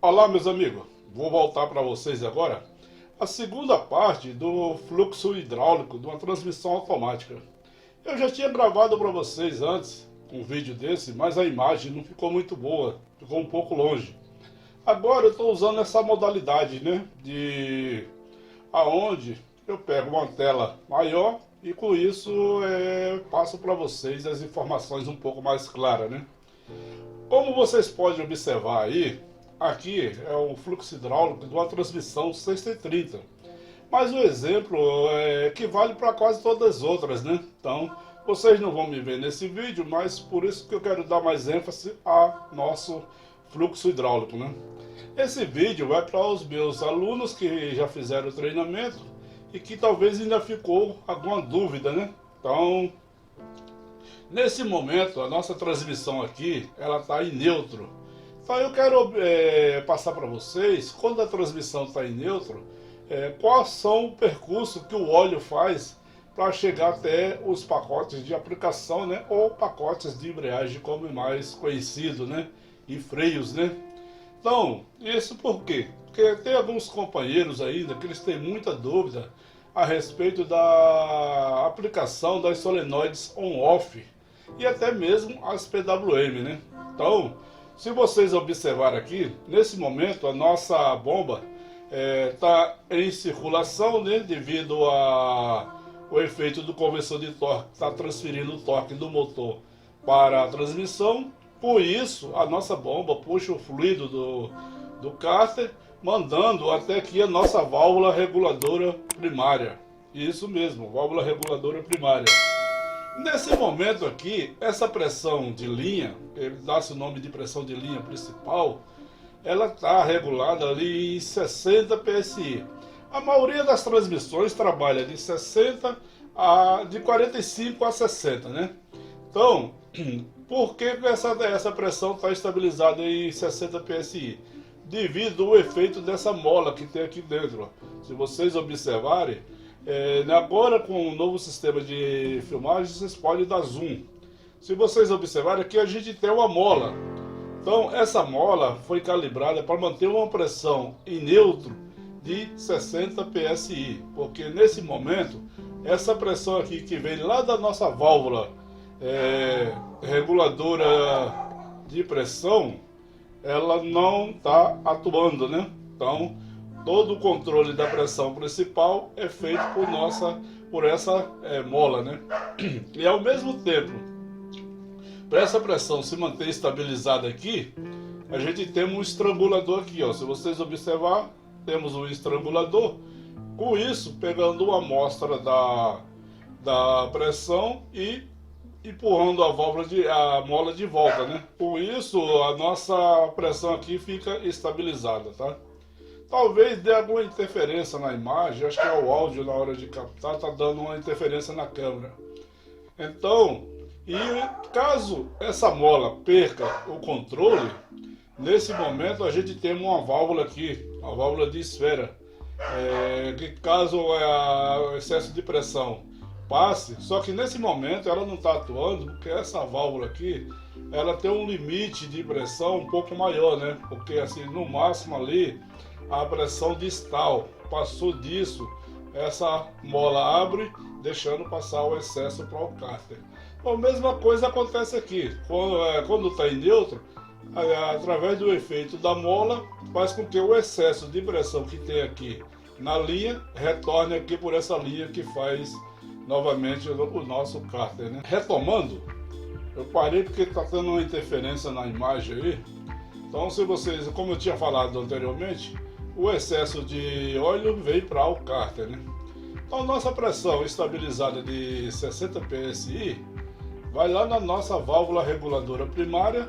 Olá, meus amigos, vou voltar para vocês agora a segunda parte do fluxo hidráulico de uma transmissão automática. Eu já tinha gravado para vocês antes um vídeo desse, mas a imagem não ficou muito boa, ficou um pouco longe. Agora eu estou usando essa modalidade, né, de aonde eu pego uma tela maior e com isso passo para vocês as informações um pouco mais claras, né? Como vocês podem observar aí, aqui é o fluxo hidráulico de uma transmissão 630. Mas o exemplo que vale para quase todas as outras, né? Então, vocês não vão me ver nesse vídeo, mas por isso que eu quero dar mais ênfase ao nosso fluxo hidráulico, né? Esse vídeo vai para os meus alunos que já fizeram o treinamento e que talvez ainda ficou alguma dúvida, né? Então, nesse momento, a nossa transmissão aqui, ela está em neutro. Então eu quero passar para vocês, quando a transmissão está em neutro, quais são o percurso que o óleo faz para chegar até os pacotes de aplicação, né? Ou pacotes de embreagem, como é mais conhecido, né? E freios, né? Então, isso por quê? Porque tem alguns companheiros ainda que eles têm muita dúvida a respeito da aplicação das solenoides on-off e até mesmo as PWM, né? Então, se vocês observarem aqui, nesse momento a nossa bomba está em circulação, né? Devido ao efeito do conversor de torque, está transferindo o torque do motor para a transmissão. Por isso, a nossa bomba puxa o fluido do cárter, mandando até aqui a nossa válvula reguladora primária. Isso mesmo, válvula reguladora primária. Nesse momento aqui, essa pressão de linha, ele dá-se o nome de pressão de linha principal, ela está regulada ali em 60 PSI. A maioria das transmissões trabalha de 45 a 60, né? Então, por que essa pressão está estabilizada em 60 PSI? Devido ao efeito dessa mola que tem aqui dentro. Ó. Se vocês observarem, agora com o novo sistema de filmagem, vocês podem dar zoom. Se vocês observarem, aqui a gente tem uma mola. Então, essa mola foi calibrada para manter uma pressão em neutro de 60 PSI. Porque nesse momento, essa pressão aqui que vem lá da nossa válvula reguladora de pressão, ela não está atuando, né? Então, todo o controle da pressão principal é feito por essa mola, né? E ao mesmo tempo, para essa pressão se manter estabilizada aqui, a gente tem um estrangulador aqui, ó. Se vocês observar, temos um estrangulador. Com isso, pegando uma amostra da pressão e empurrando a mola de volta, né? Com isso, a nossa pressão aqui fica estabilizada, tá? Talvez dê alguma interferência na imagem, acho que é o áudio na hora de captar, tá dando uma interferência na câmera. Então, e caso essa mola perca o controle, nesse momento a gente tem uma válvula aqui, uma válvula de esfera, que caso o excesso de pressão passe, só que nesse momento ela não está atuando, porque essa válvula aqui, ela tem um limite de pressão um pouco maior, né? Porque assim, no máximo ali, a pressão distal, passou disso, essa mola abre, deixando passar o excesso para o cárter. Então, a mesma coisa acontece aqui, quando está em neutro, através do efeito da mola, faz com que o excesso de pressão que tem aqui na linha, retorne aqui por essa linha que faz novamente o nosso cárter, né? Retomando, eu parei porque está tendo uma interferência na imagem aí. Então, se vocês, como eu tinha falado anteriormente, o excesso de óleo veio para o cárter, né? Então, nossa pressão estabilizada de 60 PSI vai lá na nossa válvula reguladora primária,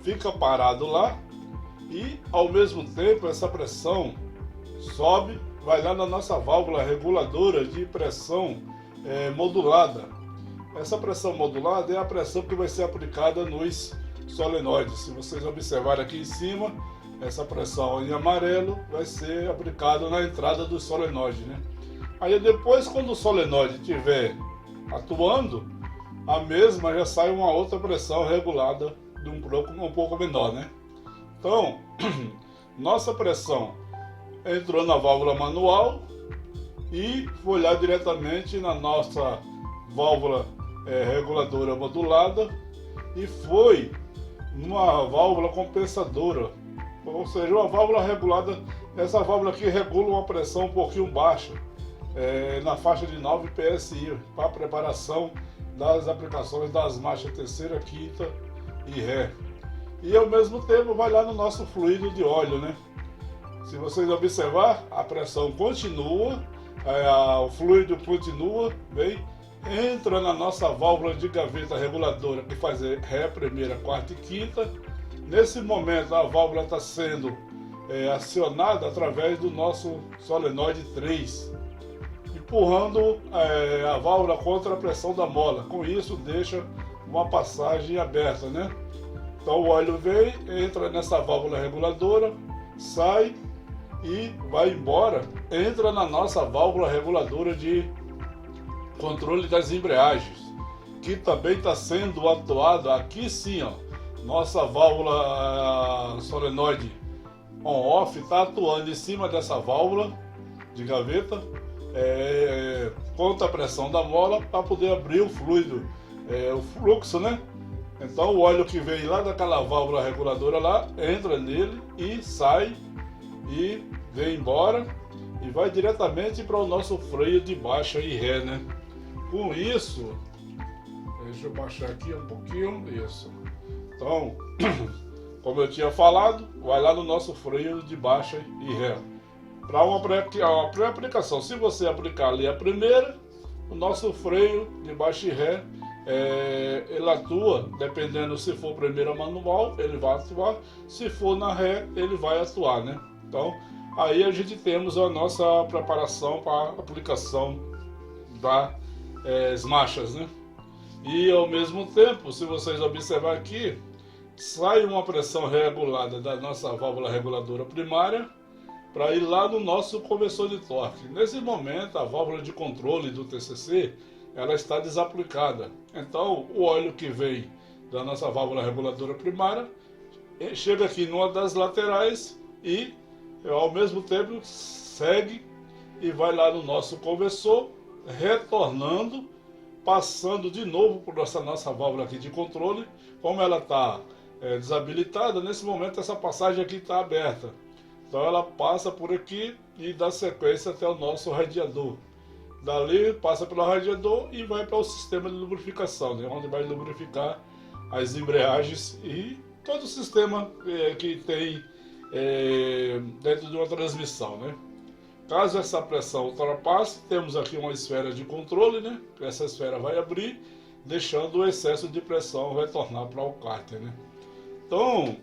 fica parado lá e, ao mesmo tempo, essa pressão sobe, vai lá na nossa válvula reguladora de pressão modulada. Essa pressão modulada é a pressão que vai ser aplicada nos solenoides. Se vocês observarem aqui em cima, essa pressão em amarelo vai ser aplicada na entrada do solenoide, né? Aí depois, quando o solenoide estiver atuando, a mesma já sai uma outra pressão regulada de um pouco menor, né? Então, nossa pressão entrou na válvula manual e foi lá diretamente na nossa válvula reguladora modulada e foi numa válvula compensadora, ou seja, uma válvula regulada. Essa válvula aqui regula uma pressão um pouquinho baixa, na faixa de 9 PSI, para a preparação das aplicações das marchas terceira, quinta e ré. E ao mesmo tempo vai lá no nosso fluido de óleo, né? Se vocês observar, a pressão continua, o fluido continua, bem, entra na nossa válvula de gaveta reguladora que faz ré, primeira, quarta e quinta. Nesse momento a válvula está sendo acionada através do nosso solenoide 3, empurrando a válvula contra a pressão da mola. Com isso deixa uma passagem aberta, né? Então o óleo vem, entra nessa válvula reguladora, sai e vai embora, entra na nossa válvula reguladora de controle das embreagens, que também está sendo atuado aqui sim, ó. Nossa válvula solenoide on-off está atuando em cima dessa válvula de gaveta, contra a pressão da mola, para poder abrir o fluido, o fluxo, né? Então o óleo que vem lá daquela válvula reguladora lá, entra nele e sai e vem embora e vai diretamente para o nosso freio de baixa e ré, né? Com isso, deixa eu baixar aqui um pouquinho, isso. Então, como eu tinha falado, vai lá no nosso freio de baixa e ré. Para uma pré-aplicação, se você aplicar ali a primeira, o nosso freio de baixa e ré, ele atua, dependendo se for primeira manual, ele vai atuar, se for na ré, ele vai atuar, né? Então, aí a gente temos a nossa preparação para a aplicação das marchas, né? E ao mesmo tempo, se vocês observar aqui, sai uma pressão regulada da nossa válvula reguladora primária para ir lá no nosso conversor de torque. Nesse momento, a válvula de controle do TCC, ela está desaplicada. Então, o óleo que vem da nossa válvula reguladora primária chega aqui numa das laterais e, ao mesmo tempo, segue e vai lá no nosso conversor, retornando, passando de novo por essa nossa válvula aqui de controle. Como ela está desabilitada, nesse momento essa passagem aqui está aberta. Então ela passa por aqui e dá sequência até o nosso radiador. Dali passa pelo radiador e vai para o sistema de lubrificação, né? Onde vai lubrificar as embreagens e todo o sistema que tem dentro de uma transmissão, né? Caso essa pressão ultrapasse, temos aqui uma esfera de controle, né? Essa esfera vai abrir, deixando o excesso de pressão retornar para o cárter, né? Então,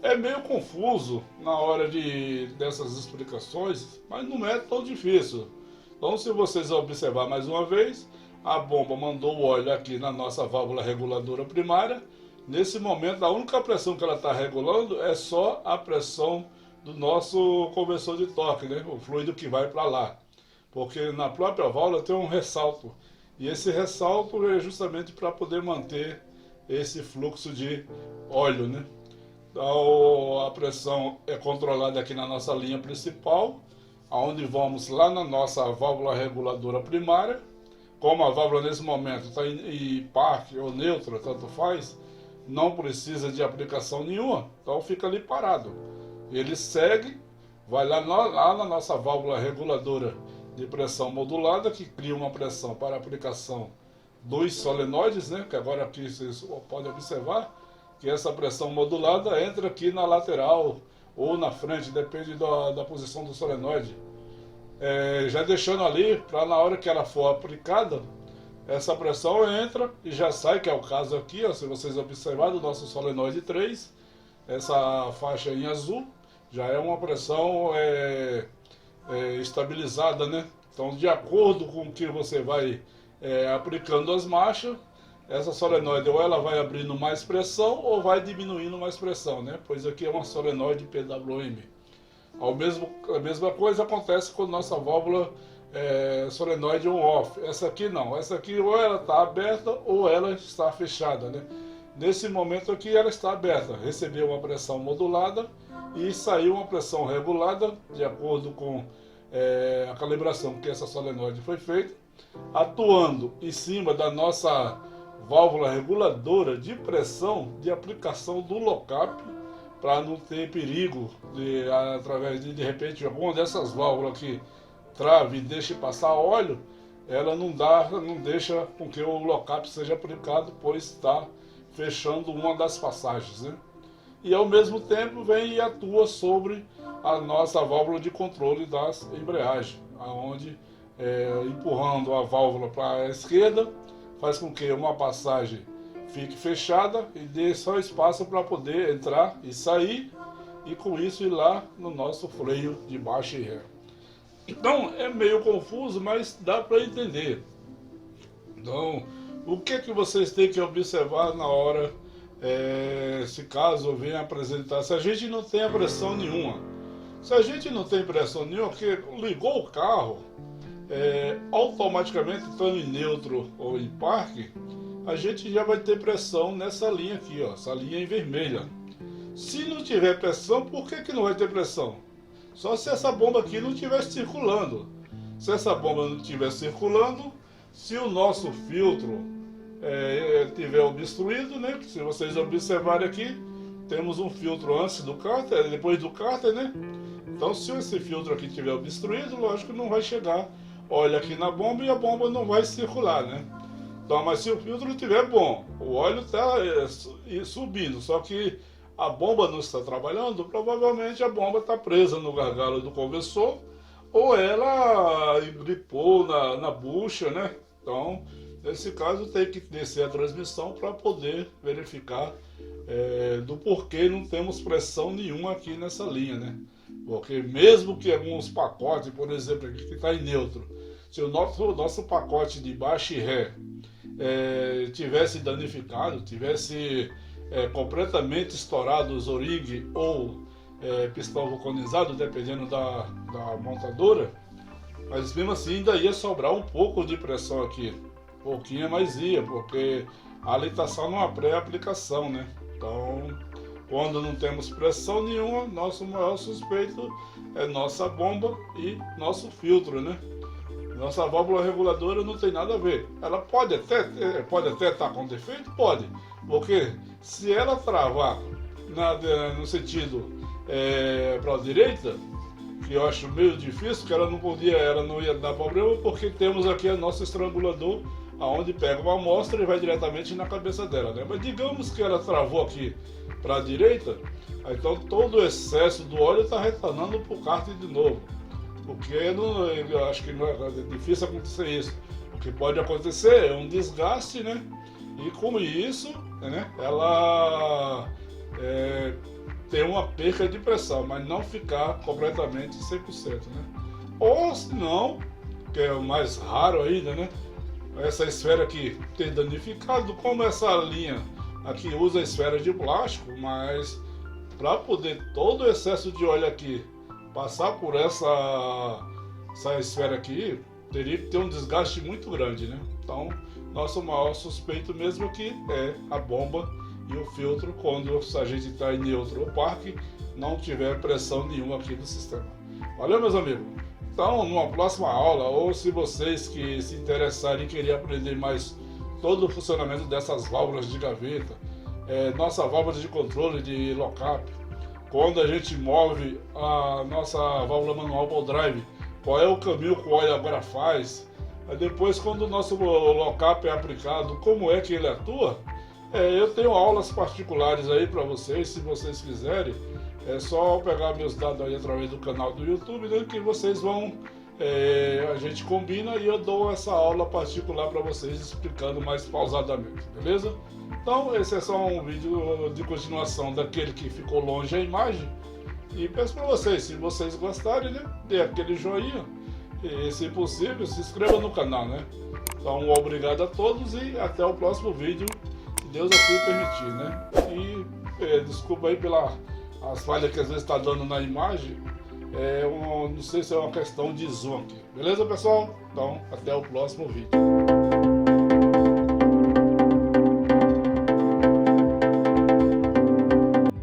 é meio confuso na hora dessas explicações, mas não é tão difícil. Então, se vocês observar mais uma vez, a bomba mandou o óleo aqui na nossa válvula reguladora primária. Nesse momento, a única pressão que ela está regulando é só a pressão do nosso conversor de torque, né? O fluido que vai para lá. Porque na própria válvula tem um ressalto. E esse ressalto é justamente para poder manter esse fluxo de óleo, né? Então, a pressão é controlada aqui na nossa linha principal, onde vamos lá na nossa válvula reguladora primária. Como a válvula nesse momento está em parque ou neutra, tanto faz, não precisa de aplicação nenhuma, então fica ali parado. Ele segue, vai lá na nossa válvula reguladora de pressão modulada, que cria uma pressão para a aplicação dos solenoides, né? Que agora aqui vocês podem observar que essa pressão modulada entra aqui na lateral ou na frente, depende da posição do solenoide. Já deixando ali para na hora que ela for aplicada, essa pressão entra e já sai, que é o caso aqui, ó, se vocês observarem do nosso solenoide 3, essa faixa em azul já é uma pressão estabilizada, né? Então, de acordo com o que você vai aplicando as marchas, essa solenoide ou ela vai abrindo mais pressão ou vai diminuindo mais pressão, né? Pois aqui é uma solenoide PWM. A mesma coisa acontece com a nossa válvula solenoide on-off. Essa aqui não, essa aqui ou ela está aberta ou ela está fechada, né? Nesse momento aqui ela está aberta, recebeu uma pressão modulada e saiu uma pressão regulada, de acordo com a calibração que essa solenoide foi feita, atuando em cima da nossa válvula reguladora de pressão de aplicação do lock-up, para não ter perigo através de repente alguma dessas válvulas que trave e deixe passar óleo, ela não deixa com que o lock-up seja aplicado, pois está fechando uma das passagens, né? E ao mesmo tempo vem e atua sobre a nossa válvula de controle das embreagens, aonde empurrando a válvula para a esquerda faz com que uma passagem fique fechada e dê só espaço para poder entrar e sair, e com isso ir lá no nosso freio de baixa e ré. Então é meio confuso, mas dá para entender. Então, o que vocês têm que observar na hora, se caso venha apresentar, se a gente não tem a pressão nenhuma. Se a gente não tem pressão nenhuma, porque ligou o carro, automaticamente estando em neutro ou em parque, a gente já vai ter pressão nessa linha aqui, ó, essa linha em vermelha. Se não tiver pressão, por que não vai ter pressão? Só se essa bomba aqui não estiver circulando. Se essa bomba não estiver circulando, se o nosso filtro estiver obstruído, né? Se vocês observarem aqui, temos um filtro antes do cárter, depois do cárter, né? Então, se esse filtro aqui estiver obstruído, lógico que não vai chegar óleo aqui na bomba e a bomba não vai circular, né? Então, mas se o filtro estiver bom, o óleo está subindo, só que a bomba não está trabalhando, provavelmente a bomba está presa no gargalo do conversor, ou ela gripou na bucha, né? Então, nesse caso, tem que descer a transmissão para poder verificar do porquê não temos pressão nenhuma aqui nessa linha, né? Porque mesmo que alguns pacotes, por exemplo, aqui que está em neutro, se o nosso pacote de baixa e ré tivesse danificado, tivesse completamente estourado os O-ring ou pistão vulcanizado, dependendo da montadora, mas mesmo assim ainda ia sobrar um pouco de pressão aqui, pouquinho mais ia, porque ali está só numa pré-aplicação, né? Então, quando não temos pressão nenhuma, nosso maior suspeito é nossa bomba e nosso filtro, né? Nossa válvula reguladora não tem nada a ver. Ela pode até estar com defeito? Pode. Porque se ela travar no sentido para a direita, que eu acho meio difícil, que ela não ia dar problema, porque temos aqui a nosso estrangulador, aonde pega uma amostra e vai diretamente na cabeça dela, né? Mas digamos que ela travou aqui para a direita, então todo o excesso do óleo está retornando para o cárter de novo. Porque eu acho que não é difícil acontecer isso. O que pode acontecer é um desgaste, né? E com isso, né, ela tem uma perca de pressão, mas não ficar completamente 100%, né? Ou se não, que é o mais raro ainda, né? Essa esfera aqui ter danificado, como essa linha aqui usa esfera de plástico, mas para poder todo o excesso de óleo aqui passar por essa esfera aqui, teria que ter um desgaste muito grande, né? Então, nosso maior suspeito mesmo aqui é a bomba e o filtro, quando a gente está em neutro ou parque, não tiver pressão nenhuma aqui no sistema. Valeu, meus amigos? Então, numa próxima aula, ou se vocês que se interessarem e querem aprender mais todo o funcionamento dessas válvulas de gaveta, nossa válvula de controle de lock-up, quando a gente move a nossa válvula manual ball drive, qual é o caminho que o óleo agora faz, depois quando o nosso lock-up é aplicado, como é que ele atua, eu tenho aulas particulares aí para vocês, se vocês quiserem, é só pegar meus dados aí através do canal do YouTube, né, que vocês vão, a gente combina e eu dou essa aula particular para vocês explicando mais pausadamente, beleza? Então esse é só um vídeo de continuação daquele que ficou longe a imagem, e peço para vocês, se vocês gostarem, né, dê aquele joinha e, se possível, se inscreva no canal, né? Então obrigado a todos e até o próximo vídeo, se Deus assim permitir, né? E desculpa aí as falhas que às vezes está dando na imagem, não sei se é uma questão de zoom aqui, beleza, pessoal? Então até o próximo vídeo.